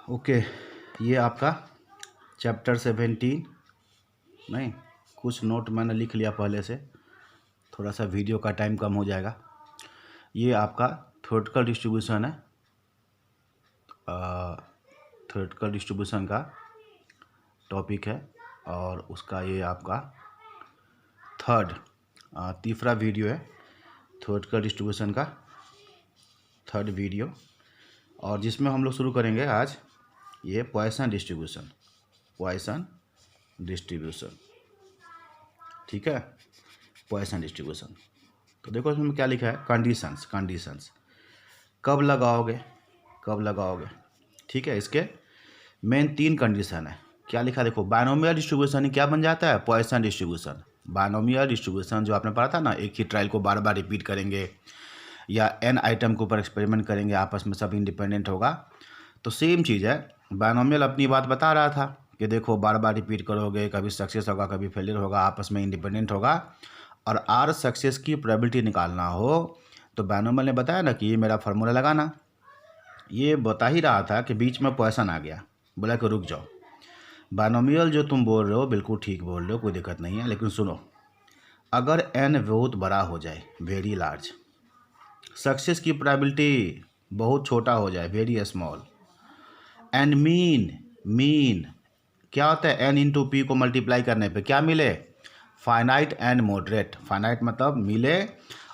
Okay, ये आपका chapter 17 नहीं, कुछ नोट मैंने लिख लिया पहले से, थोड़ा सा वीडियो का टाइम कम हो जाएगा। ये आपका थ्योरेटिकल डिस्ट्रीब्यूशन है, थ्योरेटिकल डिस्ट्रीब्यूशन का टॉपिक है और उसका ये आपका तीसरा वीडियो है थ्योरेटिकल डिस्ट्रीब्यूशन का, थर्ड वीडियो, और जिसमें हम लोग शुरू करेंगे आज ये पॉइसन डिस्ट्रीब्यूशन, ठीक है। पॉइसन डिस्ट्रीब्यूशन, तो देखो इसमें क्या लिखा है, कंडीशंस कब लगाओगे, ठीक है। इसके मेन 3 कंडीशन है। क्या लिखा देखो, बायनोमियल डिस्ट्रीब्यूशन ही क्या बन जाता है, पॉइसन डिस्ट्रीब्यूशन। बायनोमियल डिस्ट्रीब्यूशन जो आपने पढ़ा था ना, एक ही ट्रायल को बार बार रिपीट करेंगे या n आइटम के ऊपर एक्सपेरिमेंट करेंगे, आपस में सब इंडिपेंडेंट होगा, तो सेम चीज़ है। बायनोमियल अपनी बात बता रहा था कि देखो बार बार रिपीट करोगे, कभी सक्सेस होगा कभी फेलियर होगा, आपस में इंडिपेंडेंट होगा, और आर सक्सेस की प्रोबेबिलिटी निकालना हो तो बायनोमियल ने बताया ना कि ये मेरा फार्मूला लगाना। ये बता ही रहा था कि बीच में पॉइसन आ गया, बोला कि रुक जाओ, बायनोमियल जो तुम बोल रहे हो बिल्कुल ठीक बोल रहे हो, कोई दिक्कत नहीं है, लेकिन सुनो, अगर n बहुत बड़ा हो जाए, वेरी लार्ज, सक्सेस की प्रोबेबिलिटी बहुत छोटा हो जाए, वेरी स्मॉल, एंड मीन क्या होता है, n इंटू पी को मल्टीप्लाई करने पे क्या मिले, फाइनाइट एंड मॉडरेट। फाइनाइट मतलब मिले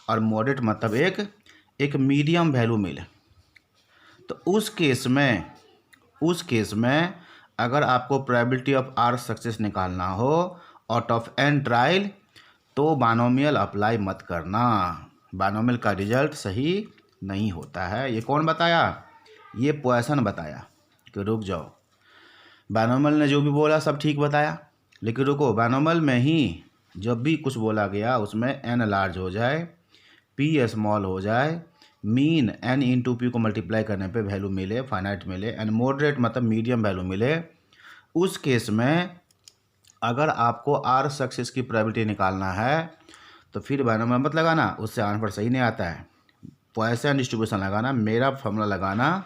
और मॉडरेट मतलब एक मीडियम वैल्यू मिले। तो उस केस में अगर आपको प्रोबेबिलिटी ऑफ आर सक्सेस निकालना हो आउट ऑफ n ट्रायल, तो बायनोमियल अप्लाई मत करना, बायनोमियल का रिजल्ट सही नहीं होता है। ये कौन बताया, ये पॉइसन बताया कि रुक जाओ, बायनोमियल ने जो भी बोला सब ठीक बताया, लेकिन रुको, बायनोमियल में ही जब भी कुछ बोला गया उसमें n लार्ज हो जाए, p स्मॉल हो जाए, मीन n इंटू पी को मल्टीप्लाई करने पे वैल्यू मिले, फाइनाइट मिले, एंड मॉडरेट मतलब मीडियम वैल्यू मिले, उस केस में अगर आपको आर सक्सेस की प्रोबेबिलिटी निकालना है तो फिर बायनोमियल मत लगाना, उससे आंसर सही नहीं आता है। पॉइसन डिस्ट्रीब्यूशन लगाना, मेरा फार्मूला लगाना,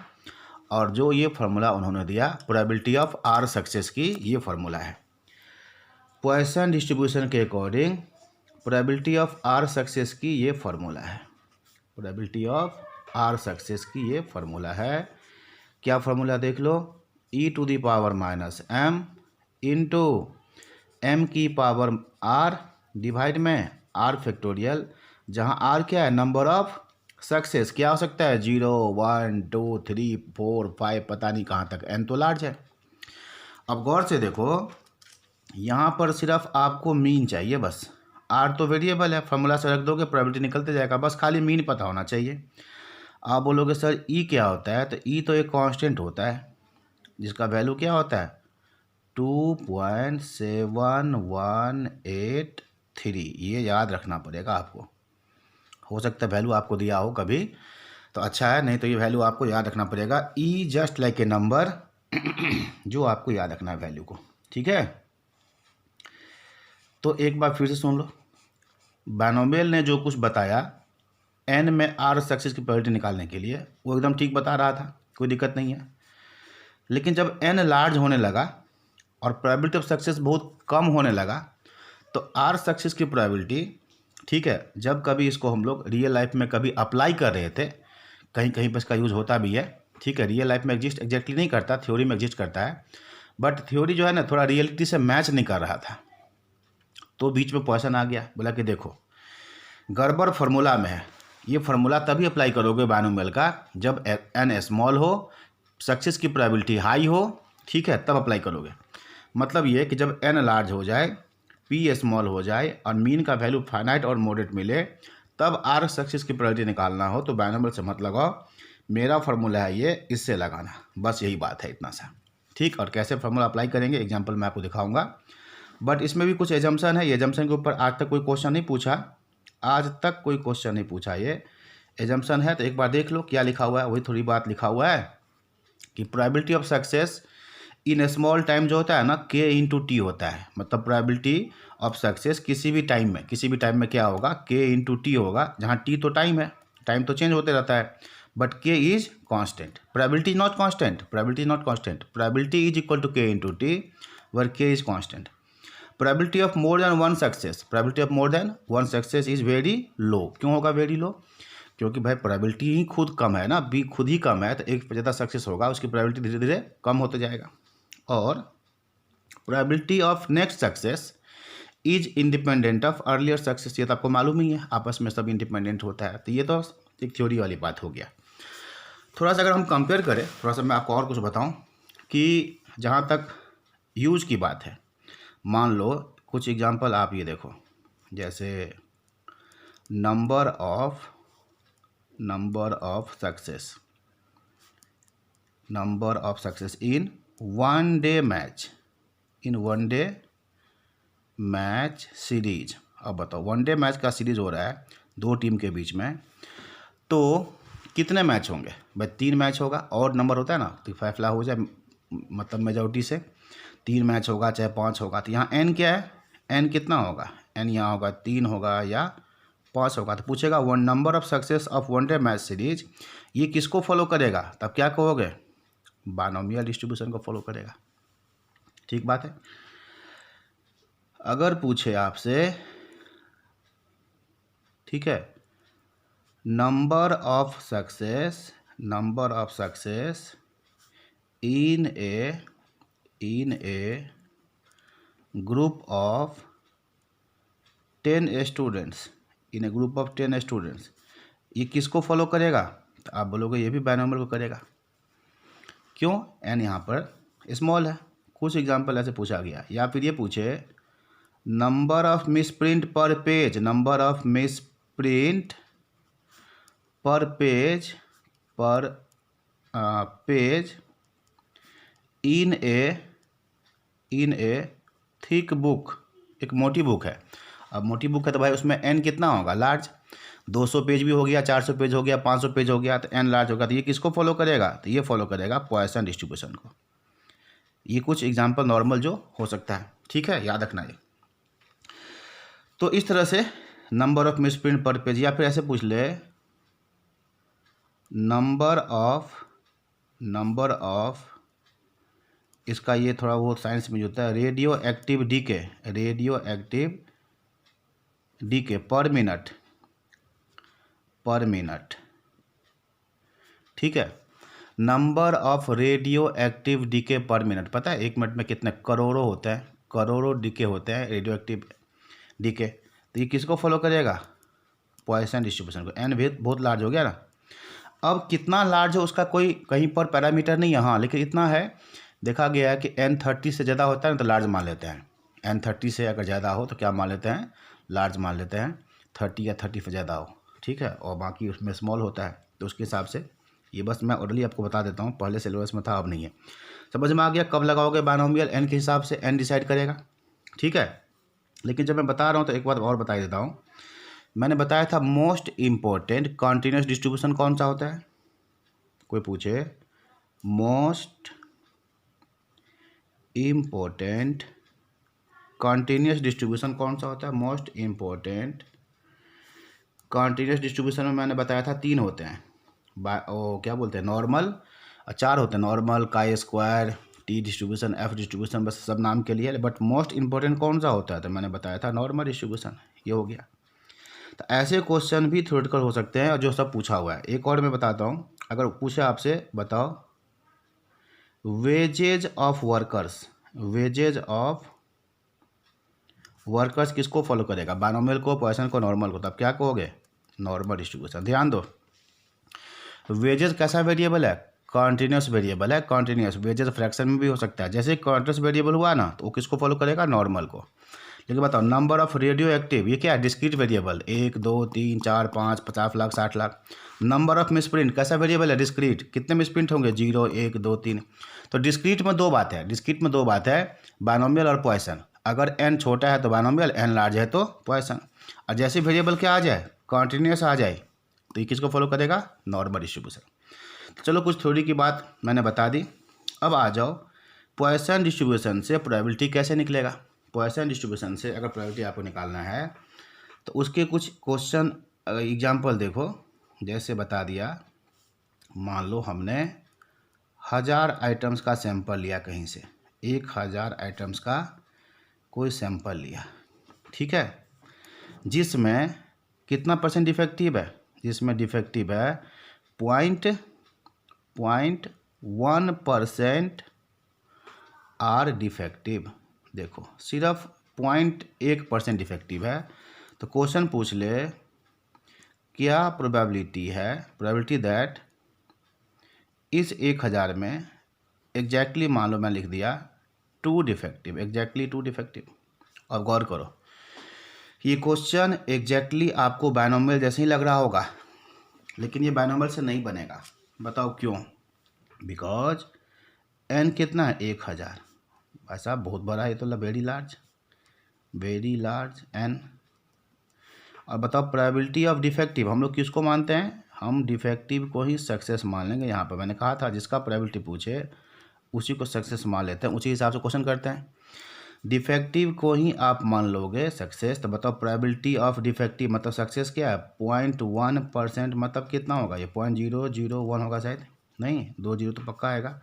और जो ये फार्मूला उन्होंने दिया प्रोबेबिलिटी ऑफ आर सक्सेस की, ये फार्मूला है। पॉइसन डिस्ट्रीब्यूशन के according probability of r success की ये फार्मूला है, प्रोबेबिलिटी ऑफ आर सक्सेस की ये फार्मूला है। क्या फार्मूला देख लो, e to the power minus m into m की पावर r डिवाइड में r फैक्टोरियल, जहाँ r क्या है, नंबर ऑफ सक्सेस, क्या हो सकता है 0 1 2 3 4 5 पता नहीं कहाँ तक, n तो लार्ज है। अब गौर से देखो, यहाँ पर सिर्फ आपको मीन चाहिए बस, r तो वेरिएबल है, फार्मूला से रख दोगे प्रोबेबिलिटी निकलते जाएगा, बस खाली मीन पता होना चाहिए। आप बोलोगे सर ई क्या होता है, तो ई तो एक कांस्टेंट होता है जिसका वैल्यू क्या होता है 2.7183, ये याद रखना पड़ेगा आपको। हो सकता है वैल्यू आपको दिया हो कभी तो अच्छा है, नहीं तो ये वैल्यू आपको याद रखना पड़ेगा। ई जस्ट लाइक ए नंबर जो आपको याद रखना है वैल्यू को, ठीक है। तो एक बार फिर से सुन लो, बायनोमियल ने जो कुछ बताया n में आर सक्सेस की प्रोबेबिलिटी निकालने के लिए, वो एकदम ठीक बता रहा था, कोई दिक्कत नहीं है। लेकिन जब n लार्ज होने लगा और प्रोबेबिलिटी ऑफ सक्सेस बहुत कम होने लगा, तो आर सक्सेस की प्रोबेबिलिटी, ठीक है, जब कभी इसको हम लोग रियल लाइफ में कभी अप्लाई कर रहे थे, कहीं कहीं पर इसका यूज़ होता भी है, ठीक है, रियल लाइफ में एग्जैक्टली नहीं करता, थ्योरी में एग्जिस्ट करता है, बट थ्योरी जो है ना थोड़ा रियलिटी से मैच नहीं कर रहा था, तो बीच में पॉइसन आ गया, बोला कि देखो गड़बड़ फार्मूला में है, ये फार्मूला तभी अप्लाई करोगे बायनोमियल का जब n स्मॉल हो, सक्सेस की प्रोबेबिलिटी हाई हो, ठीक है, तब अप्लाई करोगे। मतलब ये कि जब n लार्ज हो जाए, p स्मॉल हो जाए और मीन का वैल्यू फाइनाइट और मॉडरेट मिले, तब r सक्सेस की प्रोबेबिलिटी निकालना हो तो बायनोमियल से मत लगाओ, मेरा फार्मूला है ये, इससे लगाना, बस यही बात है, इतना सा, ठीक। और कैसे फार्मूला अप्लाई करेंगे एग्जाम्पल मैं आपको दिखाऊंगा, बट इसमें भी कुछ एजम्पशन है, ये एजम्पशन के ऊपर आज तक कोई क्वेश्चन नहीं पूछा, ये एजम्पशन है। तो एक बार देख लो क्या लिखा हुआ है, वही थोड़ी बात लिखा हुआ है कि probability of success in small time जो होता है ना, k इंटू टी होता है, मतलब प्रोबेबिलिटी ऑफ सक्सेस किसी भी टाइम में क्या होगा, k इंटू टी होगा, जहाँ t तो टाइम है, टाइम तो चेंज होते रहता है, but k is constant. Probability is not constant. Probability is not constant. Probability is equal to k into t, where k is constant. Probability of more than one success. Probability of more than one success is very low. क्यों होगा very low? क्योंकि भाई probability ही खुद कम है ना, B खुद ही कम है, तो एक ज़्यादा सक्सेस होगा, उसकी प्रोबेबिलिटी धीरे धीरे कम होते जाएगा. और probability of next success is independent of earlier success. ये तो आपको मालूम ही है, आपस में सब इंडिपेंडेंट होता है. तो ये तो एक थ्योरी वाली बात हो गया. थोड़ा सा अगर हम कंपेयर करें, थोड़ा सा मैं आपको और कुछ बताऊं कि जहाँ तक यूज की बात है, मान लो कुछ एग्जांपल आप ये देखो, जैसे number of success in one day match series. अब बताओ, वन डे मैच का सीरीज हो रहा है दो टीम के बीच में, तो कितने मैच होंगे भाई? 3 मैच होगा. और नंबर होता है ना, तो फैसला हो जाए मतलब मेजॉरिटी से 3 मैच होगा चाहे 5 होगा. तो यहाँ n क्या है? n कितना होगा? n यहाँ होगा 3 होगा या 5 होगा. तो पूछेगा one number of success of one day match series, ये किसको फॉलो करेगा? तब क्या कहोगे? बायनोमियल डिस्ट्रीब्यूशन को फॉलो करेगा. ठीक बात है. अगर पूछे आपसे, ठीक है, number of success in A group of 10 students, ये किसको फॉलो करेगा? तो आप बोलोगे ये भी बायनोमियल को करेगा. क्यों? n यहाँ पर स्मॉल है. कुछ एग्जांपल ऐसे पूछा गया. या फिर ये पूछे नंबर ऑफ मिसप्रिंट पर page, page in A thick book. एक मोटी बुक है. अब मोटी बुक है तो भाई उसमें n कितना होगा? लार्ज. 200 पेज भी हो गया, 400 पेज हो गया, 500 पेज हो गया, तो n लार्ज होगा. तो ये किसको फॉलो करेगा? तो ये फॉलो करेगा पॉइसन डिस्ट्रीब्यूशन को. ये कुछ एग्जांपल नॉर्मल जो हो सकता है. ठीक है, याद रखना ये. तो इस तरह से नंबर ऑफ मिसप्रिंट पर पेज. या फिर ऐसे पूछ ले नंबर ऑफ इसका ये थोड़ा बहुत साइंस में होता है, radio active decay per minute. ठीक है, number of radio active decay per minute. पता है 1 मिनट में कितने करोड़ों होते हैं? करोड़ों डीके होते हैं रेडियो एक्टिव डीके. तो ये किसको फॉलो करेगा? पॉइसन डिस्ट्रीब्यूशन को. n भी बहुत लार्ज हो गया ना. अब कितना लार्ज है उसका कोई कहीं पर पैरामीटर नहीं है, हाँ, लेकिन इतना है देखा गया है कि n 30 से ज़्यादा होता है ना तो लार्ज मान लेते हैं. n 30 से अगर ज़्यादा हो तो क्या मान लेते हैं? लार्ज मान लेते हैं. 30 या 30 से ज़्यादा हो, ठीक है, और बाकी उसमें स्मॉल होता है. तो उसके हिसाब से ये बस मैं ऑर्डरली आपको बता देता हूँ, पहले सिलेबस में था अब नहीं है. समझ में आ गया? कब लगाओगे बायनोमियल? n के हिसाब से n डिसाइड करेगा. ठीक है, लेकिन जब मैं बता रहा हूँ तो एक बात और बता देता हूँ. मैंने बताया था मोस्ट इम्पोर्टेंट कॉन्टिन्यूस डिस्ट्रीब्यूशन कौन सा होता है? कोई पूछे मोस्ट इम्पोर्टेंट कॉन्टिन्यूस डिस्ट्रीब्यूशन कौन सा होता है? मोस्ट इम्पोर्टेंट कॉन्टिन्यूस डिस्ट्रीब्यूशन में मैंने बताया था 3 होते हैं. क्या बोलते हैं? नॉर्मल. 4 होते हैं, normal, chi square, T distribution, F distribution, बस सब नाम के लिए. बट मोस्ट इंपॉर्टेंट कौन सा होता है? तो मैंने बताया था नॉर्मल डिस्ट्रीब्यूशन. ये हो गया. तो ऐसे क्वेश्चन भी थ्योरेटिकल हो सकते हैं और जो सब पूछा हुआ है. एक और मैं बताता हूँ. अगर पूछे आपसे, बताओ वेजेज ऑफ वर्कर्स किसको फॉलो करेगा? बायनोमियल को, पॉइसन को, नॉर्मल को. तब क्या कहोगे? Normal distribution. ध्यान दो, वेजेज कैसा वेरिएबल है? कॉन्टिन्यूस वेरिएबल है. कॉन्टिन्यूस वेजेज फ्रैक्शन में भी हो सकता है. जैसे कॉन्टिन्यूस वेरिएबल हुआ ना तो वो किसको फॉलो करेगा? नॉर्मल को. लेकिन बताओ नंबर ऑफ रेडियो एक्टिव, ये क्या है? Discrete variable. 1 2 3 4 5 50 lakh 60 lakh. Number of misprint कैसा वेरिएबल है? डिस्क्रीट. कितने मिसप्रिंट होंगे? 0 1 2 3. तो डिस्क्रीट में दो बात है, बायनोमियल और पॉइसन. अगर n छोटा है तो बायनोमियल, n लार्ज है तो पॉइसन. और जैसे वेरिएबल क्या आ जाए? कॉन्टिन्यूस आ जाए, तो ये किसको फॉलो करेगा? Normal distribution. तो चलो कुछ थ्योरी की बात मैंने बता दी. अब आ जाओ पॉइसन डिस्ट्रीब्यूशन से प्रोबेबिलिटी कैसे निकलेगा. पॉइसन डिस्ट्रीब्यूशन से अगर प्रोबेबिलिटी आपको निकालना है तो उसके कुछ क्वेश्चन एग्जांपल देखो. जैसे बता दिया मान लो हमने 1000 आइटम्स का सैंपल लिया कहीं से, 1000 आइटम्स का कोई सैंपल लिया, ठीक है, जिसमें कितना परसेंट डिफेक्टिव है, जिसमें डिफेक्टिव है 0.1% आर डिफेक्टिव। देखो सिर्फ 0.1% डिफेक्टिव है। तो क्वेश्चन पूछ ले क्या प्रोबेबिलिटी दैट इस 1000 में एग्जैक्टली मान लो मैं लिख दिया 2 डिफेक्टिव, एग्जैक्टली 2 डिफेक्टिव। अब गौर करो ये क्वेश्चन एग्जैक्टली आपको बायनोमियल जैसे ही लग रहा होगा, लेकिन ये बायनोमियल से नहीं बनेगा। बताओ क्यों? बिकॉज n कितना है 1000, भाई साहब बहुत बड़ा है, तो वेरी लार्ज n। और बताओ प्रोबेबिलिटी ऑफ डिफेक्टिव, हम लोग किसको मानते हैं? हम डिफेक्टिव को ही सक्सेस मान लेंगे। यहाँ पर मैंने कहा था जिसका प्रोबेबिलिटी पूछे उसी को सक्सेस मान लेते हैं, उसी हिसाब से क्वेश्चन करते हैं। डिफेक्टिव को ही आप मान लोगे सक्सेस। तो बताओ प्रोबेबिलिटी ऑफ डिफेक्टिव मतलब सक्सेस क्या है? 0.1% मतलब कितना होगा? ये 0.001 होगा शायद, नहीं 2 जीरो तो पक्का आएगा।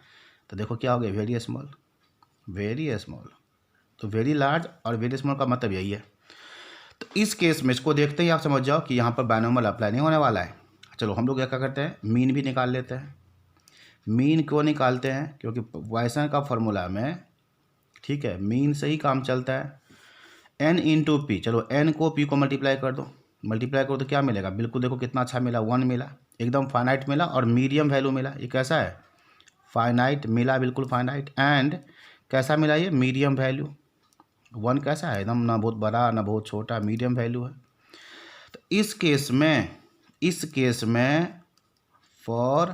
तो देखो क्या हो गया, वेरी स्मॉल। तो वेरी लार्ज और वेरी स्मॉल का मतलब यही है। तो इस केस में इसको देखते ही आप समझ जाओ कि यहाँ पर बायनोमियल अप्लाई नहीं होने वाला है। चलो हम लोग क्या करते हैं, मीन भी निकाल लेते हैं। मीन क्यों निकालते हैं? क्योंकि पॉइसन का फॉर्मूला में, ठीक है, मीन से ही काम चलता है। n इंटू पी, चलो n को p को मल्टीप्लाई कर दो तो क्या मिलेगा? बिल्कुल देखो कितना अच्छा मिला, 1 मिला, एकदम फाइनाइट मिला और मीडियम वैल्यू मिला। ये कैसा है? फाइनाइट मिला, बिल्कुल फाइनाइट। एंड कैसा मिला? ये मीडियम वैल्यू। 1 कैसा है? एकदम ना बहुत बड़ा ना बहुत छोटा, मीडियम वैल्यू है। तो इस केस में फॉर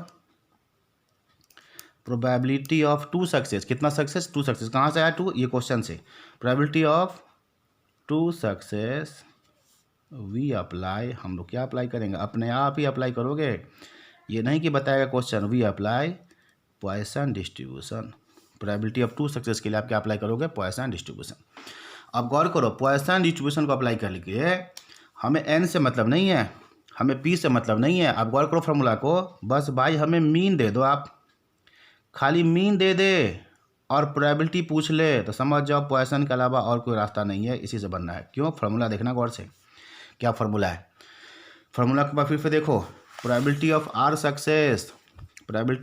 प्रोबेबिलिटी ऑफ 2 सक्सेस, कितना सक्सेस? 2 सक्सेस। कहाँ से आया 2? ये क्वेश्चन से। Probability of 2 success we apply, हम लोग क्या अप्लाई करेंगे? अपने आप ही अप्लाई करोगे, ये नहीं कि बताएगा question. We apply Poisson distribution. Probability of 2 success के लिए आप क्या अप्लाई करोगे? Poisson distribution. अब गौर करो, पॉइसन डिस्ट्रीब्यूशन को अप्लाई कर लिए हमें n से मतलब नहीं है, हमें p से मतलब नहीं है। अब गौर करो फॉर्मूला को, बस भाई हमें मीन दे दो, आप खाली मीन दे दे और प्रोबेबिलिटी पूछ ले तो समझ जाओ पॉइसन के अलावा और कोई रास्ता नहीं है, इसी से बनना है। क्यों? फार्मूला देखना गौर से, क्या फार्मूला है। फार्मूला के बाद फिर से देखो, probability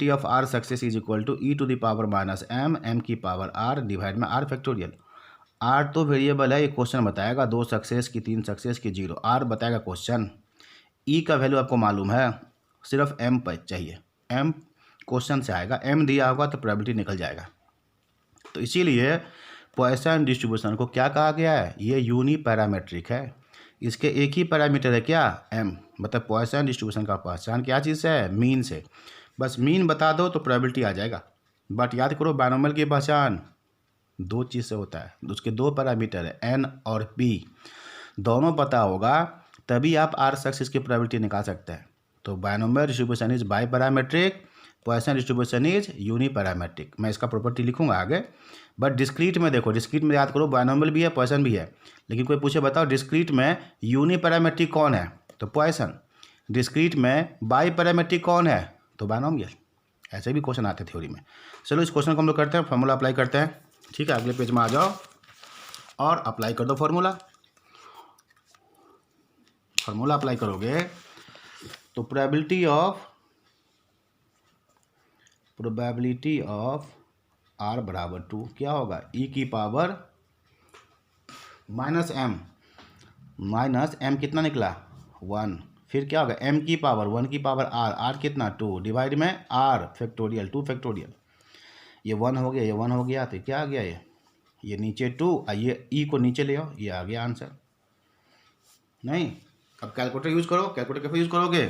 of r success is equal to e to the power minus m की पावर r डिवाइड में r फैक्टोरियल। r तो वेरिएबल है, ये क्वेश्चन बताएगा 2 सक्सेस की, 3 सक्सेस की, 0 r बताएगा क्वेश्चन। e का वैल्यू आपको मालूम है, सिर्फ m पर चाहिए, m क्वेश्चन से आएगा, m दिया होगा तो प्रोबेबिलिटी निकल जाएगा। तो इसीलिए पॉइसन डिस्ट्रीब्यूशन को क्या कहा गया है? ये यूनी पैरामीट्रिक है, इसके एक ही पैरामीटर है क्या? m। मतलब पॉइसन डिस्ट्रीब्यूशन का पहचान क्या चीज़ से है? मीन से। बस मीन बता दो तो प्रोबेबिलिटी आ जाएगा। बट याद करो बायनोमियल की पहचान 2 चीज़ से होता है, उसके 2 पैरामीटर है n और p, दोनों पता होगा तभी आप r सक्सेस की प्रोबेबिलिटी निकाल सकते हैं। तो binomial distribution is bi parametric, Poisson distribution is uni parametric. मैं इसका प्रॉपर्टी लिखूंगा आगे। बट डिस्क्रीट में देखो, डिस्क्रीट में याद करो बायनोमियल भी है पॉइसन भी है, लेकिन कोई पूछे बताओ डिस्क्रीट में यूनी पैरामेट्रिक कौन है? तो पॉइसन। डिस्क्रीट में बाई पैरामेट्रिक कौन है? तो बायनोमियल। ऐसे भी क्वेश्चन आते थ्योरी में। चलो इस क्वेश्चन को हम लोग करते हैं, फॉर्मूला अप्लाई करते हैं, ठीक है। अगले पेज में आ जाओ और अप्लाई कर दो फॉर्मूला अप्लाई करोगे तो प्रोबेबिलिटी ऑफ r बराबर 2 क्या होगा? e की पावर माइनस m कितना निकला? 1। फिर क्या होगा? m की पावर 1 की पावर r कितना? 2 डिवाइड में r फैक्टोरियल 2 फैक्टोरियल। ये 1 हो गया, ये 1 हो गया, तो क्या आ गया? ये नीचे 2, ये e को नीचे ले आओ, ये आ गया आंसर। नहीं, अब कैलकुलेटर यूज़ करो। कैलकुलेटर कैसे यूज़ करोगे?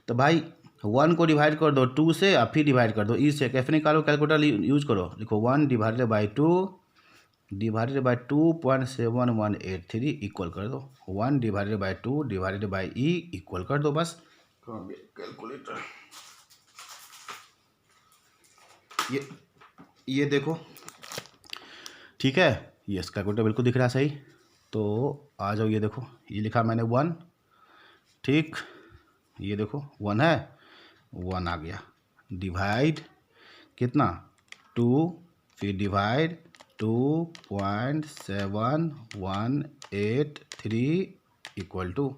तो भाई 1 को डिवाइड कर दो 2 से और फिर डिवाइड कर दो e से। कैसे निकालो? कैलकुलेटर यूज़ करो। लिखो 1 डिवाइडेड बाई 2.7118 इक्वल कर दो 1 divided by 2 divided by e equal कर दो। बस कैलकुलेटर ये देखो, ठीक है, ये कैलकुलेटर बिल्कुल दिख रहा है सही। तो आ जाओ, ये देखो, ये लिखा मैंने 1, ठीक, ये देखो 1 है, 1 आ गया, डिवाइड कितना 2, फिर डिवाइड 2.7183 इक्वल टू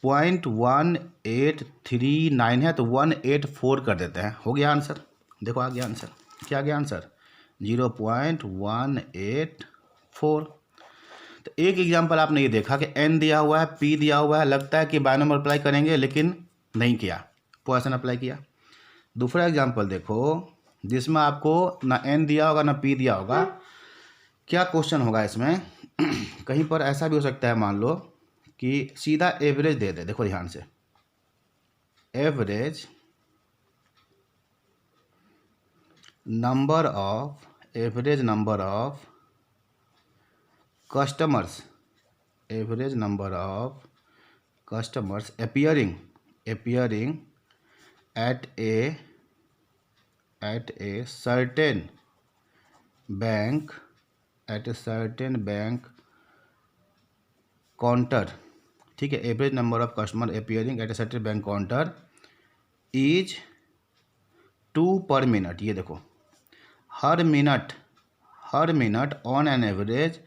0.1839 है तो 184 कर देते हैं। हो गया आंसर, देखो आ गया आंसर। क्या आ गया आंसर 0.184। तो एक एग्जाम्पल आपने ये देखा कि n दिया हुआ है, p दिया हुआ है, लगता है कि बायनोमियल अप्लाई करेंगे लेकिन नहीं किया, पॉइसन अप्लाई किया। दूसरा एग्जाम्पल देखो जिसमें आपको ना n दिया होगा ना p दिया होगा। क्या क्वेश्चन होगा इसमें कहीं पर ऐसा भी हो सकता है, मान लो कि सीधा एवरेज दे दे। देखो ध्यान से, average number of customers, average number of customers appearing at a certain bank counter. ठीक है, average number of customer appearing at a certain bank counter is 2 per minute. ये देखो हर minute on an average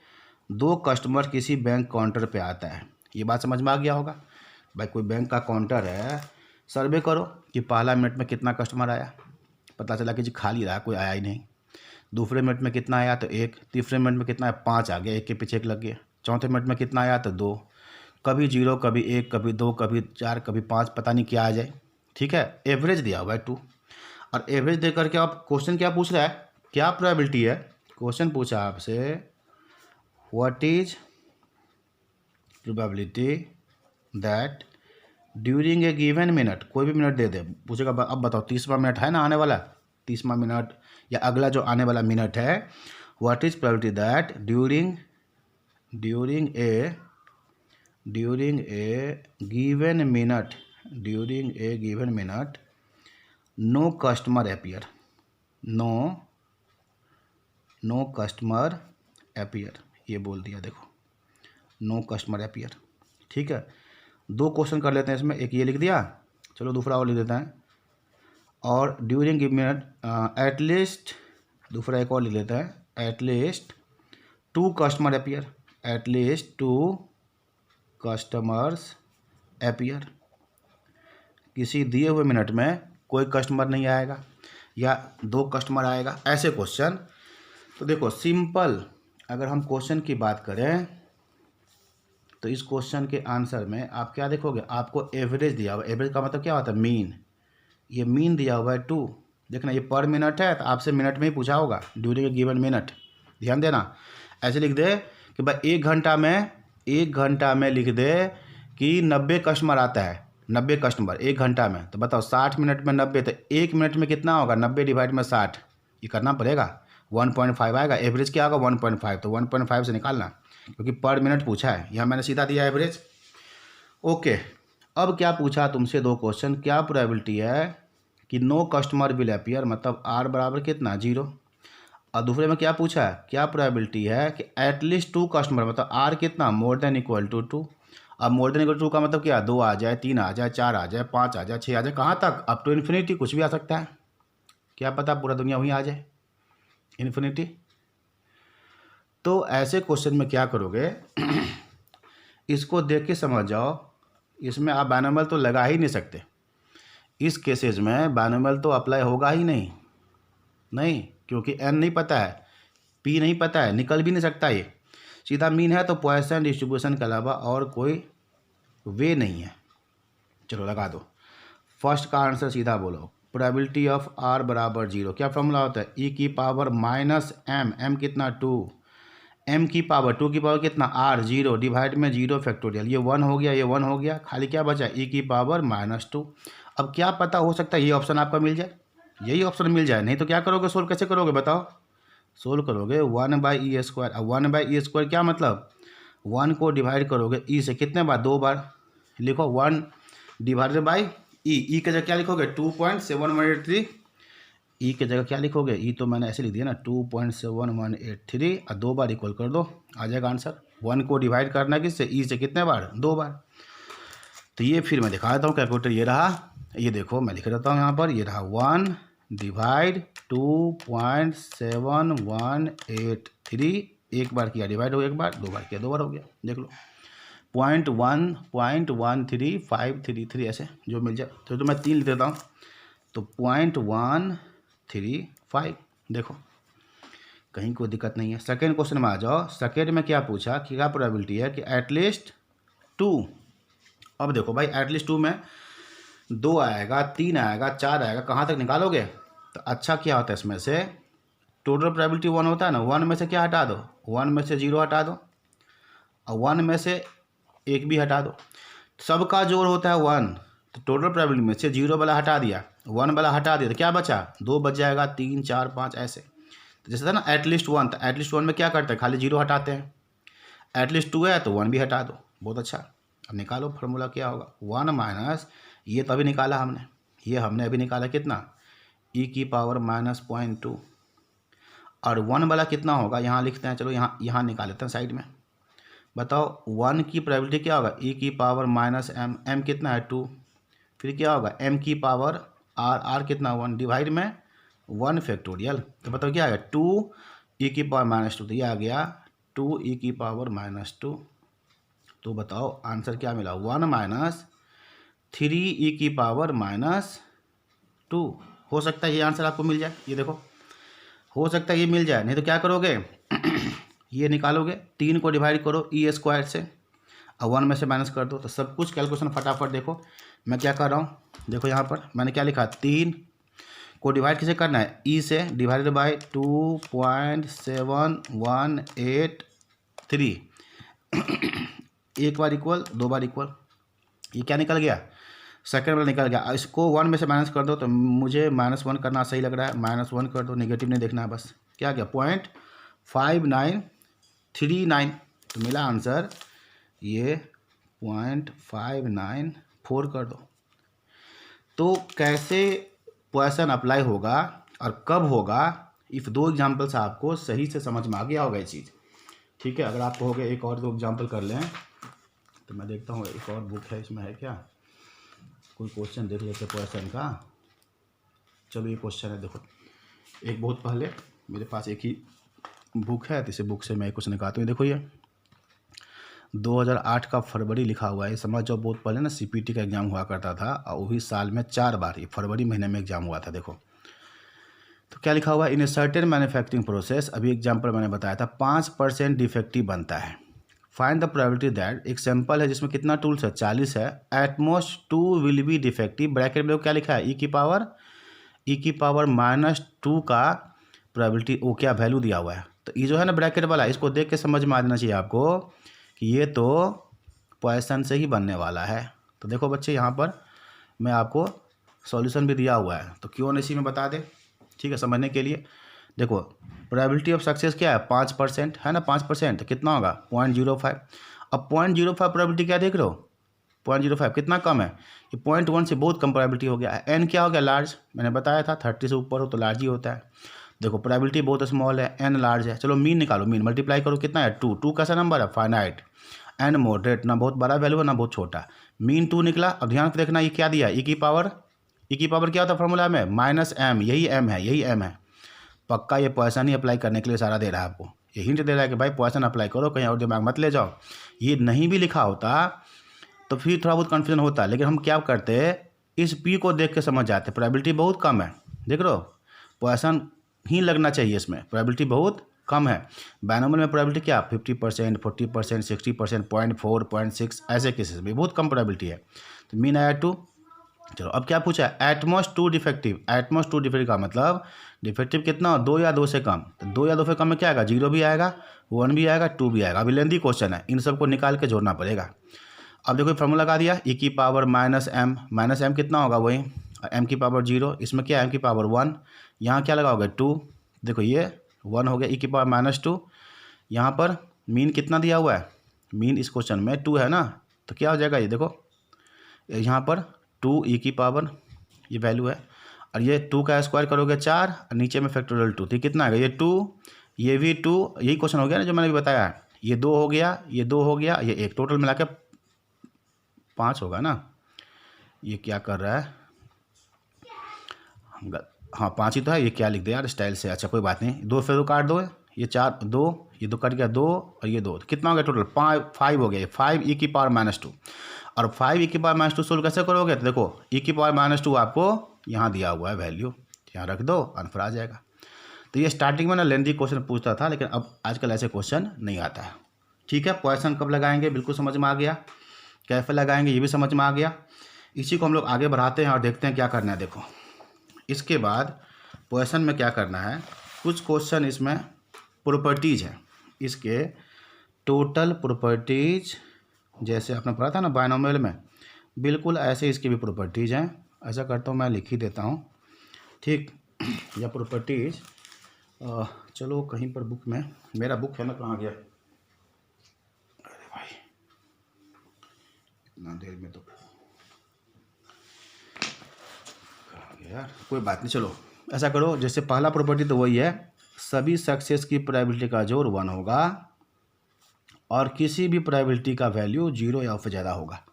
2 customer किसी bank counter पे आता है। ये बात समझ में आ गया होगा। भाई कोई बैंक का काउंटर है, सर्वे करो कि पहला मिनट में कितना कस्टमर आया, पता चला कि जी खाली रहा, कोई आया ही नहीं। दूसरे मिनट में कितना आया तो 1, तीसरे मिनट में कितना है 5 आ गया, 1 के पीछे 1 लग गया। चौथे मिनट में कितना आया तो 2, कभी 0, कभी 1, कभी 2, कभी 4, कभी 5, पता नहीं क्या आ जाए। ठीक है, एवरेज दिया हुआ है 2, और एवरेज दे करके आप क्वेश्चन क्या पूछ रहा है, क्या प्रोबेबिलिटी है। क्वेश्चन पूछा आपसे what is probability that during a given minute, कोई भी मिनट दे दे, पूछेगा अब बताओ 30वां मिनट है ना आने वाला, 30वां मिनट या अगला जो आने वाला मिनट है, what is probability that during a given minute no customer appear, no customer appear, ये बोल दिया। देखो नो कस्टमर अपीयर। ठीक है, 2 क्वेश्चन कर लेते हैं इसमें, एक ये लिख दिया, चलो दूसरा और लिख देते हैं। और ड्यूरिंग मिनट एटलीस्ट, दूसरा एक और लिख लेते हैं, at least 2 customer appear, at least 2 customers appear. किसी दिए हुए मिनट में कोई कस्टमर नहीं आएगा या 2 कस्टमर आएगा, ऐसे क्वेश्चन। तो देखो सिंपल, अगर हम क्वेश्चन की बात करें तो इस क्वेश्चन के आंसर में आप क्या देखोगे, आपको एवरेज दिया हुआ, एवरेज का मतलब क्या होता है मीन, ये मीन दिया हुआ है 2। देखना ये पर मिनट है तो आपसे मिनट में ही पूछा होगा, ड्यूरिंग ए गिवन मिनट। ध्यान देना, ऐसे लिख दे कि भाई 1 घंटा में लिख दे कि 90 कस्टमर आता है, 90 कस्टमर 1 घंटा में। तो बताओ 60 मिनट में 90, तो 1 मिनट में कितना होगा, 90 डिवाइड में 60, ये करना पड़ेगा, 1.5 आएगा। एवरेज क्या होगा 1.5, तो 1.5 से निकालना, क्योंकि पर मिनट पूछा है, यहाँ मैंने सीधा दिया एवरेज। ओके, अब क्या पूछा तुमसे 2 क्वेश्चन, क्या प्रोबेबिलिटी है कि नो कस्टमर विल अपीयर, मतलब आर बराबर कितना 0। और दूसरे में क्या पूछा है, क्या प्रोबेबिलिटी है कि एटलीस्ट 2 कस्टमर, मतलब आर कितना मोर देन इक्वल टू 2। अब मोर देन इक्वल टू का मतलब क्या, 2 आ जाए, 3 आ जाए, 4 आ जाए, 5 आ जाए, 6 आ जाए, कहाँ तक, अप टू इन्फिनिटी, कुछ भी आ सकता है, क्या पता पूरा दुनिया वहीं आ जाए इन्फिनिटी। तो ऐसे क्वेश्चन में क्या करोगे इसको देख के समझ जाओ, इसमें आप बायनोमियल तो लगा ही नहीं सकते, इस केसेस में बायनोमियल तो अप्लाई होगा ही नहीं, क्योंकि n नहीं पता है, p नहीं पता है, निकल भी नहीं सकता, ये सीधा मीन है, तो पॉइसन डिस्ट्रीब्यूशन के अलावा और कोई वे नहीं है। चलो लगा दो, फर्स्ट का आंसर सीधा बोलो, प्रोबेबिलिटी ऑफ r बराबर 0, क्या फॉर्मूला होता है, e की पावर माइनस m कितना 2, m की पावर 2 की पावर कितना r 0 डिवाइड में 0 फैक्टोरियल, ये 1 हो गया, ये 1 हो गया, खाली क्या बचा e की पावर -2। अब क्या पता हो सकता है ये ऑप्शन आपका मिल जाए, यही ऑप्शन मिल जाए, नहीं तो क्या करोगे, सोल्व कैसे करोगे बताओ, सोल्व करोगे 1/e²। अब 1/e² क्या मतलब, 1 को डिवाइड करोगे e से कितने बार, 2 बार, लिखो 1 डिवाइडेड बाई ई की जगह क्या लिखोगे 2.7183, ई की जगह क्या लिखोगे, ई तो मैंने ऐसे लिख दिया ना 2.7183, और 2 बार इक्वल कर दो, आ जाएगा आंसर। 1 को डिवाइड करना किससे, ई से कितने बार, 2 बार। तो ये फिर मैं दिखा देता हूँ, कैलकुलेटर ये रहा, ये देखो मैं लिख देता हूँ यहाँ पर, ये रहा 1 डिवाइड 2.7183, एक बार किया डिवाइड हो, एक बार, दो बार किया दो बार हो गया, देख लो 0.1.13533 ऐसे जो मिल जाए। तो मैं 3 लिख देता हूँ, तो 0.135, देखो कहीं कोई दिक्कत नहीं है। सेकेंड क्वेश्चन में आ जाओ। सेकेंड में क्या पूछा कि क्या प्रोबेबिलिटी है कि एटलीस्ट 2, अब देखो भाई एटलीस्ट 2 में 2 आएगा, 3 आएगा, 4 आएगा, कहाँ तक निकालोगे? तो अच्छा क्या होता है इसमें से, टोटल प्रोबेबिलिटी 1 होता है ना, 1 में से क्या हटा दो, 1 में से 0 हटा दो और 1 में से 1 भी हटा दो, सबका जोड़ होता है 1, तो टोटल प्रोबेबिलिटी में से 0 वाला हटा दिया, 1 वाला हटा दिया, तो क्या बचा? 2 बच जाएगा, 3 4 5 ऐसे। तो जैसे था ना एटलीस्ट 1, तो एटलीस्ट 1 में क्या करते हैं, खाली 0 हटाते हैं। एटलीस्ट 2 है तो 1 भी हटा दो, बहुत अच्छा। अब निकालो फार्मूला क्या होगा, 1 माइनस, ये तो अभी निकाला हमने, ये हमने अभी निकाला कितना, e की पावर माइनस 0.2, और 1 वाला कितना होगा, यहाँ लिखते हैं, चलो यहाँ निकाल लेते हैं साइड में। बताओ 1 की प्रोबेबिलिटी क्या होगा, e की पावर माइनस m, m कितना है 2, फिर क्या होगा m की पावर r कितना 1 डिवाइड में 1 फैक्टोरियल, तो बताओ क्या आ गया 2 e की पावर माइनस 2, तो ये आ गया 2 e की पावर माइनस 2। तो बताओ आंसर क्या मिला, 1 माइनस 3 e की पावर माइनस 2। हो सकता है ये आंसर आपको मिल जाए, ये देखो हो सकता है ये मिल जाए, नहीं तो क्या करोगे ये निकालोगे, 3 को डिवाइड करो e स्क्वायर से और 1 में से माइनस कर दो, तो सब कुछ कैलकुलेशन फटाफट देखो मैं क्या कर रहा हूँ। देखो यहाँ पर मैंने क्या लिखा, 3 को डिवाइड किसे करना है, e से, डिवाइडेड बाय 2.7183 एक बार इक्वल, दो बार इक्वल, ये क्या निकल गया, सेकंड वाला निकल गया। इसको 1 में से माइनस कर दो, तो मुझे -1 करना सही लग रहा है, -1 कर दो, नेगेटिव नहीं देखना है बस। क्या गया 0.5939, तो मिला आंसर ये 0.594 कर दो। तो कैसे पॉइसन अप्लाई होगा और कब होगा, इस 2 एग्जाम्पल से आपको सही से समझ में आ गया होगा ये चीज़, ठीक है। अगर आपको हो गया एक और 2 एग्जाम्पल कर लें, तो मैं देखता हूँ एक और बुक है, इसमें है क्या, कोई क्वेश्चन देख लेते पॉइसन का। चलो ये क्वेश्चन है, देखो एक बहुत पहले मेरे पास एक ही बुक है, तो इस बुक से मैं कुछ निकालता हूँ। देखो ये 2008 का फरवरी लिखा हुआ है, समझ जाओ बहुत पहले ना CPT का एग्ज़ाम हुआ करता था, और वही साल में 4 बार, ये फरवरी महीने में एग्ज़ाम हुआ था। देखो तो क्या लिखा हुआ है, in a certain manufacturing process, अभी एग्जाम्पल मैंने बताया था 5% डिफेक्टिव बनता है, फाइंड द प्रोबेबिलिटी दैट, एक सैंपल है जिसमें कितना टूल्स है 40 है, at most 2 will be defective, bracket में क्या लिखा है e की पावर -2 का प्रोबेबिलिटी, वो क्या वैल्यू दिया हुआ है। तो ये जो है ना ब्रैकेट वाला, इसको देख के समझ में आ जाना चाहिए आपको कि ये तो पॉइसन से ही बनने वाला है। तो देखो बच्चे यहाँ पर मैं आपको सॉल्यूशन भी दिया हुआ है, तो क्यों नहीं इसी में बता दे, ठीक है, समझने के लिए। देखो प्रोबेबिलिटी ऑफ सक्सेस क्या है 5% है ना, 5%, तो कितना होगा 0.05। अब 0.05 प्रोबेबिलिटी क्या देख रहे हो, 0.05 कितना कम है, ये 0.1 से बहुत कम प्रोबेबिलिटी हो गया। एन क्या हो गया, लार्ज, मैंने बताया था 30 से ऊपर हो तो लार्ज ही होता है। देखो प्रोबेबिलिटी बहुत स्मॉल है, एन लार्ज है, चलो मीन निकालो, मीन मल्टीप्लाई करो, कितना है 2 कैसा नंबर है, फाइनाइट, एन मॉडरेट, ना बहुत बड़ा वैल्यू है ना बहुत छोटा, मीन 2 निकला। अब ध्यान से देखना ये क्या दिया, e की पावर क्या होता है फॉर्मूला में, -m, यही m है, पक्का ये पॉइसन ही अप्लाई करने के लिए सारा दे रहा है आपको, ये हिंट दे रहा है कि भाई पॉइसन अप्लाई करो, कहीं और दिमाग मत ले जाओ। ये नहीं भी लिखा होता तो फिर थोड़ा बहुत कन्फ्यूजन होता, लेकिन हम क्या करते, इस P को देख के समझ जाते, प्रोबेबिलिटी बहुत कम है, देख रहे हो, पॉइसन ही लगना चाहिए, इसमें प्रोबेबिलिटी बहुत कम है। बायनोमियल में प्रोबेबिलिटी क्या 50%, 40%, 60%, 0.4, 0.6, ऐसे केसेस में बहुत कम प्रोबेबिलिटी है। तो मीन आया 2। चलो अब क्या पूछा है, एटमोस्ट 2 डिफेक्टिव, एटमोस्ट 2 डिफेक्टिव का मतलब डिफेक्टिव कितना हो, 2 या 2 से कम, तो 2 या 2 से कम में क्या आएगा, 0 भी आएगा, 1 भी आएगा, 2 भी आएगा। अभी लेंदी क्वेश्चन है, इन सबको निकाल के जोड़ना पड़ेगा। अब देखो फार्मूला लगा दिया, e की पावर -m कितना होगा वही, m की पावर 0, इसमें क्या है m की पावर 1, यहाँ क्या लगाओगे 2, देखो ये 1 हो गया, e की पावर -2, यहाँ पर मीन कितना दिया हुआ है, मीन इस क्वेश्चन में 2 है ना, तो क्या हो जाएगा, ये देखो यहाँ पर 2 e की पावर, ये वैल्यू है, और ये 2 का स्क्वायर करोगे 4, और नीचे में फैक्टोरियल 2, तो कितना आएगा, ये 2, ये भी 2, यही क्वेश्चन हो गया ना जो मैंने भी बताया, ये 2 हो गया, ये 2 हो गया, ये 1, टोटल मिला के 5 होगा ना। ये क्या कर रहा है, हाँ 5 ही तो है, ये क्या लिख दिया यार स्टाइल से। अच्छा कोई बात नहीं, 2 फिर 2 काट दो, ये 4 2, ये 2 कट गया 2 और ये 2, तो कितना हो गया टोटल 5 हो गया। 5 e की पावर -2 और 5 e की पावर -2 सोल्व कैसे करोगे, तो देखो e की पावर -2 आपको यहाँ दिया हुआ है वैल्यू, यहाँ रख दो आंसर आ जाएगा। तो ये स्टार्टिंग में ना लेंथी क्वेश्चन पूछता था, लेकिन अब आजकल ऐसे क्वेश्चन नहीं आता है। ठीक है, पोजीशन कब लगाएंगे बिल्कुल समझ में आ गया, कैसे लगाएंगे ये भी समझ में आ गया। इसी को हम लोग आगे बढ़ाते हैं और देखते हैं क्या करना है। देखो इसके बाद पोजीशन में क्या करना है, कुछ क्वेश्चन इसमें प्रॉपर्टीज़ है, इसके टोटल प्रॉपर्टीज जैसे आपने पढ़ा था ना बायनोमियल में, बिल्कुल ऐसे इसकी भी प्रॉपर्टीज़ हैं। ऐसा करता हूँ मैं लिख ही देता हूँ, ठीक। या प्रॉपर्टीज़ चलो कहीं पर बुक में, मेरा बुक है ना कहाँ गया, अरे भाई इतना देर में तो कहाँ गया यार, कोई बात नहीं। चलो ऐसा करो, जैसे पहला प्रॉपर्टी तो वही है, सभी सक्सेस की प्रोबेबिलिटी का जोड़ 1 होगा और किसी भी प्रोबेबिलिटी का वैल्यू 0 या उससे ज़्यादा होगा।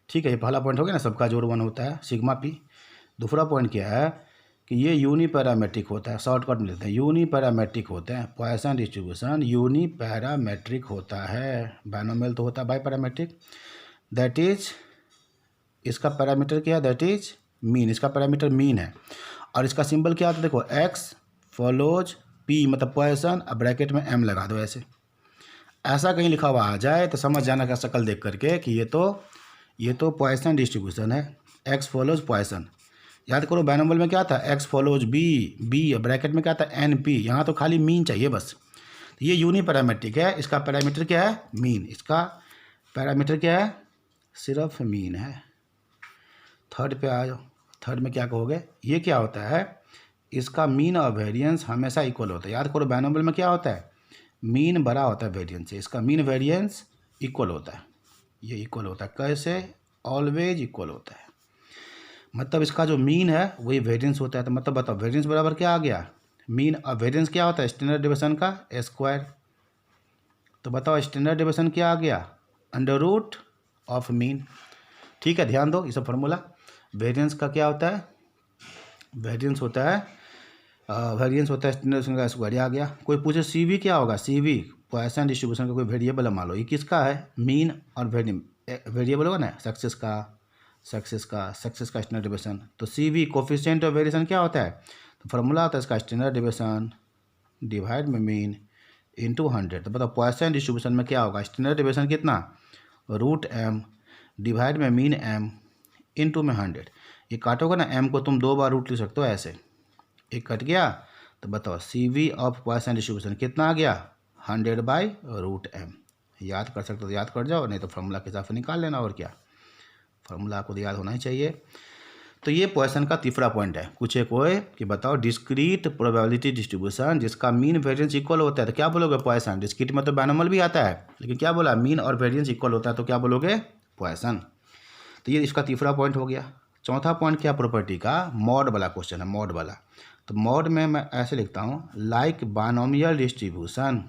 ठीक है, ये पहला पॉइंट हो गया ना, सबका जोड़ 1 होता है सिग्मा पी। दूसरा पॉइंट क्या है कि ये यूनिपैरामेट्रिक होता है, शॉर्टकट में लेते हैं, यूनिपैरामेट्रिक होते हैं। पॉइसन डिस्ट्रीब्यूशन यूनिपैरामेट्रिक होता है, बायनोमियल तो होता है बाईपैरामेट्रिक। दैट इज इसका पैरामीटर क्या है, दैट इज मीन, इसका पैरामीटर मीन है। और इसका सिंबल क्या होता है, देखो एक्स फॉलोज पी, मतलब पॉइसन, अब ब्रैकेट में एम लगा दो। ऐसा कहीं लिखा हुआ आ जाए तो समझ जाना का शक्ल देख करके कि ये तो पॉइसन डिस्ट्रीब्यूशन है, एक्स फॉलोज पॉइसन। याद करो बायनोमियल में क्या था, एक्स फॉलोज बी ब्रैकेट में क्या था एन पी, यहाँ तो खाली मीन चाहिए बस। तो ये यूनिपैरामेट्रिक है, इसका पैरामीटर क्या है मीन, इसका पैरामीटर क्या है सिर्फ मीन है। थर्ड पे आ जाओ, थर्ड में क्या कहोगे, ये क्या होता है, इसका मीन और वेरिएंस हमेशा इक्वल होता है। याद करो बायनोमियल में क्या होता है, मीन बड़ा होता है वेरिएंस से, इसका मीन वेरिएंस इक्वल होता है, ये इक्वल होता है। कैसे, ऑलवेज इक्वल होता है, मतलब इसका जो मीन है वही वेरिएंस होता है। तो मतलब बताओ वेरिएंस बराबर क्या आ गया, मीन। और वेरिएंस क्या होता है, स्टैंडर्ड डेविएशन का स्क्वायर। तो बताओ स्टैंडर्ड डेविएशन क्या आ गया, अंडर रूट ऑफ मीन। ठीक है, ध्यान दो, ये सब फार्मूला। वेरिएंस का क्या होता है, वेरिएंस होता है स्टैंडर्ड डेविएशन का स्क्वायर, आ गया। कोई पूछे सी वी क्या होगा, सी वी पॉइसन डिस्ट्रीब्यूशन का कोई वेरिएबल है, मान लो ये किसका है, मीन और वेरिएबल होगा ना सक्सेस का स्टैंडर्ड डेविएशन। तो सी वी कोफिशिएंट ऑफ वेरिएशन क्या होता है, तो फार्मूला होता है इसका स्टैंडर्ड डेविएशन डिवाइड में मीन इंटू 100। तो बताओ पॉइसन डिस्ट्रीब्यूशन में क्या होगा, स्टैंडर्ड डेविएशन कितना, √m डिवाइड में मीन m इंटू में 100। ये काटोगे ना m को तुम 2 बार रूट ले सकते हो ऐसे, एक कट गया। तो बताओ सी वी ऑफ पॉइसन डिस्ट्रीब्यूशन कितना आ गया, 100/√m। याद कर सकते हो तो याद कर जाओ, नहीं तो फार्मूला के हिसाब से निकाल लेना, और क्या, फार्मूला आपको याद होना ही चाहिए। तो ये पॉइसन का तीसरा पॉइंट है। कुछ एक होए कि बताओ डिस्क्रीट प्रोबेबिलिटी डिस्ट्रीब्यूशन जिसका मीन वेरिएंस इक्वल होता है, तो क्या बोलोगे पॉइसन। डिस्क्रीट में तो बायनोमियल भी आता है, लेकिन क्या बोला, मीन और वेरिएंस इक्वल होता है, तो क्या बोलोगे पॉइसन। तो ये इसका तीसरा पॉइंट हो गया। चौथा पॉइंट क्या, प्रॉपर्टी का मॉड वाला क्वेश्चन है, मॉड वाला। तो मॉड में मैं ऐसे लिखता हूँ, like binomial distribution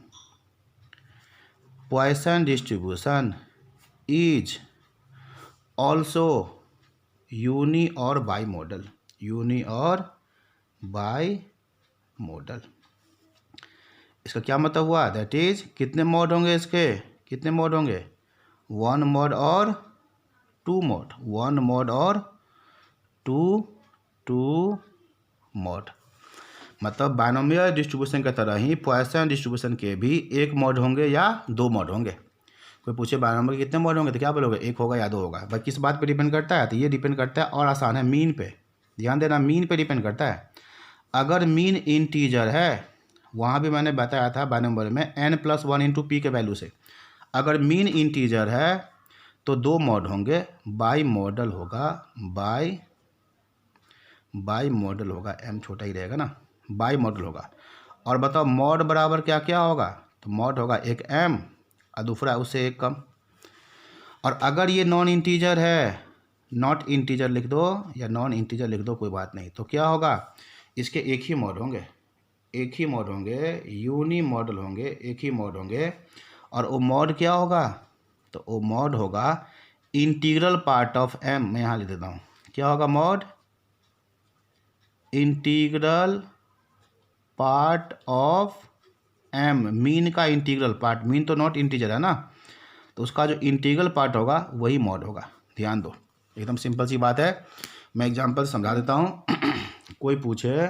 Poisson distribution is also uni और बाई मॉडल, यूनी और बाई मॉडल। इसका क्या मतलब हुआ, दैट इज कितने मॉड होंगे इसके, कितने मॉड होंगे, 1 मॉड और 2 मॉड, 1 मॉड और 2 मॉड। मतलब बायनोमियल डिस्ट्रीब्यूशन की तरह ही पॉइसन डिस्ट्रीब्यूशन के भी 1 मॉड होंगे या 2 मॉड होंगे। कोई पूछे बायनोमियल कितने मॉड होंगे, तो क्या बोलोगे, 1 होगा या 2 होगा। भाई किस बात पे डिपेंड करता है, तो ये डिपेंड करता है, और आसान है, मीन पे। ध्यान देना, मीन पे डिपेंड करता है। अगर मीन इंटीजर है, वहाँ भी मैंने बताया था बायनोमियल में n+1 इंटू पी के वैल्यू से, अगर मीन इंटीजर है तो 2 मॉड होंगे, बाई मॉडल होगा, बाई मॉडल होगा, m छोटा ही रहेगा ना, बाई मॉडल होगा। और बताओ मॉड बराबर क्या क्या होगा, तो मॉड होगा एक m और दूसरा उससे एक कम। और अगर ये नॉन इंटीजर है, नॉट इंटीजर लिख दो या नॉन इंटीजर लिख दो, कोई बात नहीं, तो क्या होगा, इसके एक ही मॉड होंगे, यूनी मॉडल होंगे, एक ही मॉड होंगे। और वो मॉड क्या होगा, तो वो मॉड होगा इंटीग्रल पार्ट ऑफ m। मैं यहाँ लिख देता हूँ, क्या होगा mode, integral part of M, mean का इंटीग्रल पार्ट, मीन तो नॉट इंटीजर है ना, तो उसका जो इंटीग्रल पार्ट होगा वही मॉड होगा। ध्यान दो, एकदम सिंपल सी बात है। मैं एग्जांपल समझा देता हूँ। कोई पूछे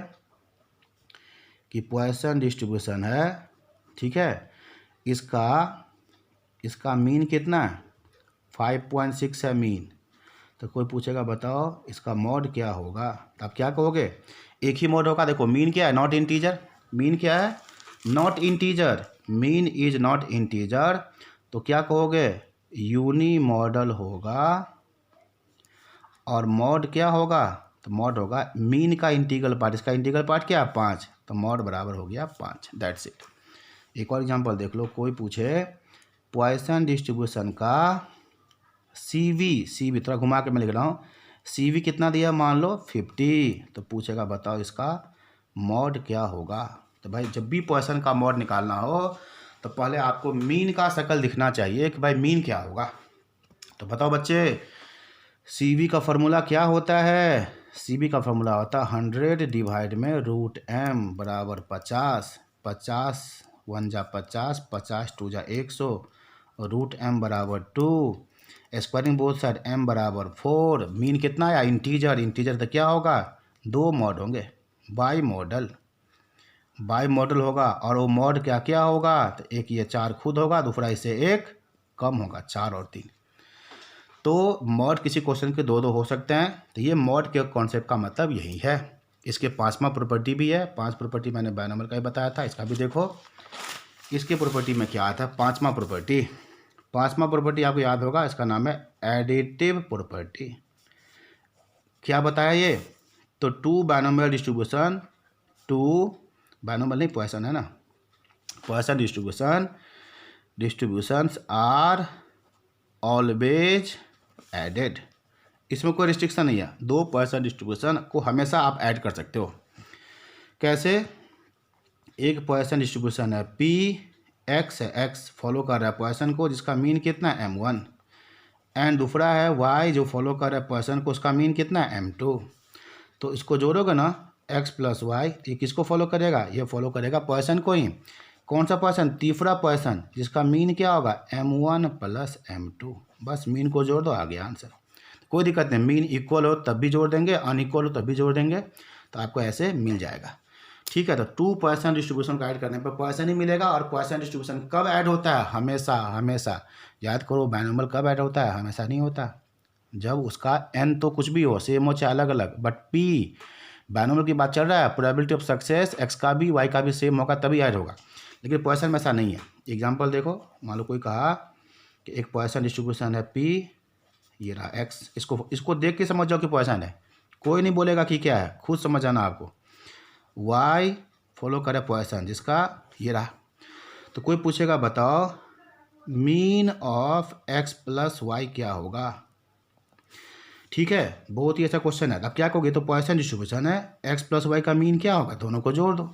कि पॉइसन डिस्ट्रीब्यूशन है, ठीक है, इसका मीन कितना है, 5.6 है मीन, तो कोई पूछेगा बताओ इसका मॉड क्या होगा, तो आप क्या कहोगे, एक ही मॉड होगा। देखो मीन क्या है, नॉट इंटीजर, मीन क्या है, not integer, mean is not integer, तो क्या कहोगे, यूनी मॉडल होगा। और मॉड क्या होगा, तो मॉड होगा मीन का इंटीग्रल पार्ट, इसका इंटीग्रल पार्ट क्या है 5, तो मॉड बराबर हो गया 5, दैट्स इट। एक और एग्जांपल देख लो, कोई पूछे पॉइसन डिस्ट्रीब्यूशन का सी वी थोड़ा घुमा के मैं लिख रहा हूँ, सी वी कितना दिया, मान लो 50, तो पूछेगा बताओ इसका मॉड क्या होगा। तो भाई जब भी पॉइसन का मॉड निकालना हो तो पहले आपको मीन का शक्ल दिखना चाहिए कि भाई मीन क्या होगा। तो बताओ बच्चे, सी वी का फॉर्मूला क्या होता है, सी वी का फॉर्मूला होता है 100 डिवाइड में रूट एम बराबर 50, 50 1 जा 50, 50 2 जा 100, रूट एम बराबर 2, स्क्वायरिंग बोथ साइड एम बराबर 4। मीन कितना आया, इंटीजर, इंटीजर तो क्या होगा, 2 मॉड होंगे, बाई मॉडल होगा। और वो मॉड क्या क्या होगा, तो एक ये 4 खुद होगा, दूसरा इसे 1 कम होगा, 4 और 3। तो मॉड किसी क्वेश्चन के 2 हो सकते हैं, तो ये मॉड के कॉन्सेप्ट का मतलब यही है। इसके 5वां प्रॉपर्टी भी है, 5 प्रॉपर्टी मैंने बायनॉमियल का ही बताया था, इसका भी देखो, इसके प्रॉपर्टी में क्या आता है, 5वां प्रॉपर्टी आपको याद होगा, इसका नाम है एडिटिव प्रॉपर्टी। क्या बताया ये, तो 2 बायनॉमियल डिस्ट्रीब्यूशन, 2 बायनॉमियल नहीं पॉइसन है ना, Poisson distributions are always added, इसमें कोई रिस्ट्रिक्शन नहीं है, 2 पॉइसन डिस्ट्रीब्यूशन को हमेशा आप ऐड कर सकते हो। कैसे, एक पॉइसन डिस्ट्रीब्यूशन है पी, एक्स है, एक्स फॉलो कर रहा है पॉइसन को जिसका मीन कितना है m1, एंड दूसरा है वाई जो फॉलो कर रहा है पॉइसन को, उसका मीन कितना है m2। तो इसको जोड़ोगे ना, x प्लस वाई, ये किसको फॉलो करेगा, ये फॉलो करेगा पॉइसन को ही। कौन सा पॉइसन, तीसरा पॉइसन जिसका मीन क्या होगा m1 प्लस m2, बस मीन को जोड़ दो, आ गया आंसर। कोई दिक्कत नहीं, मीन इक्वल हो तब भी जोड़ देंगे, अनइक्वल हो तब भी जोड़ देंगे, तो आपको ऐसे मिल जाएगा। ठीक है, तो 2 पॉइसन डिस्ट्रीब्यूशन का ऐड करने पर पॉइसन ही मिलेगा। और पॉइसन डिस्ट्रीब्यूशन कब ऐड होता है, हमेशा याद करो, बायनॉमियल कब ऐड होता है, हमेशा नहीं होता, जब उसका n तो कुछ भी हो, सेम हो चाहे अलग अलग, बट p बायनॉमियल की बात चल रहा है, प्रोबेबिलिटी ऑफ सक्सेस x का भी y का भी सेम होगा तभी ऐड होगा, लेकिन पॉइसन में ऐसा नहीं है। एग्जाम्पल देखो, मान लो कोई कहा कि एक पॉइसन डिस्ट्रीब्यूशन है p, ये रहा x, इसको देख के समझ जाओ कि पॉइसन है, कोई नहीं बोलेगा कि क्या है, खुद समझ आना आपको। y फॉलो करे पॉइसन जिसका ये रहा, तो कोई पूछेगा बताओ mean of x plus y क्या होगा। ठीक है, बहुत ही अच्छा क्वेश्चन है। अब क्या कहोगे, तो पॉइसन डिस्ट्रीब्यूशन है, x प्लस वाई का मीन क्या होगा, दोनों को जोड़ दो,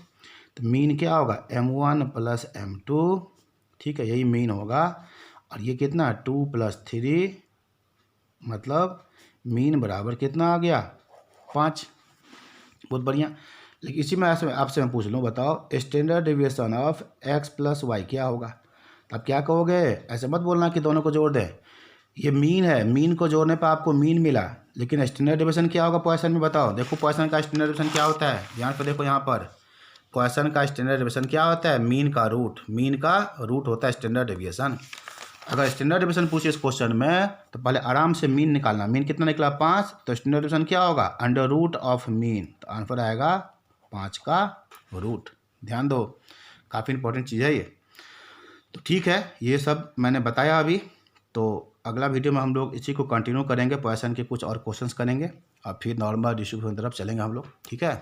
तो मीन क्या होगा m1 प्लस m2, ठीक है, यही मीन होगा। और ये कितना 2 प्लस 3, मतलब मीन बराबर कितना आ गया 5। बहुत बढ़िया। लेकिन इसी में आपसे मैं पूछ लूँ, बताओ standard deviation of x plus y क्या होगा। अब क्या कहोगे, ऐसे मत बोलना कि दोनों को जोड़ दे, ये मीन है, मीन को जोड़ने पर आपको मीन मिला, लेकिन स्टैंडर्ड डेविएशन क्या होगा पॉइसन में, बताओ। देखो पॉइसन का स्टैंडर्ड डेविएशन क्या होता है, यहाँ पर देखो, यहाँ पर पॉइसन का स्टैंडर्ड डेविएशन क्या होता है, मीन का रूट होता है स्टैंडर्ड डेविएशन। अगर स्टैंडर्ड डेविएशन पूछे इस क्वेश्चन में तो पहले आराम से मीन निकालना, मीन कितना निकला 5, तो स्टैंडर्ड डेविएशन क्या होगा अंडर रूट ऑफ मीन, तो आंसर आएगा 5 का रूट। ध्यान दो, काफ़ी इंपॉर्टेंट चीज़ है ये। तो ठीक है, ये सब मैंने बताया अभी, तो अगला वीडियो में हम लोग इसी को कंटिन्यू करेंगे, पॉइसन के कुछ और क्वेश्चंस करेंगे और फिर नॉर्मल डिस्ट्रीब्यूशन की तरफ चलेंगे हम लोग। ठीक है।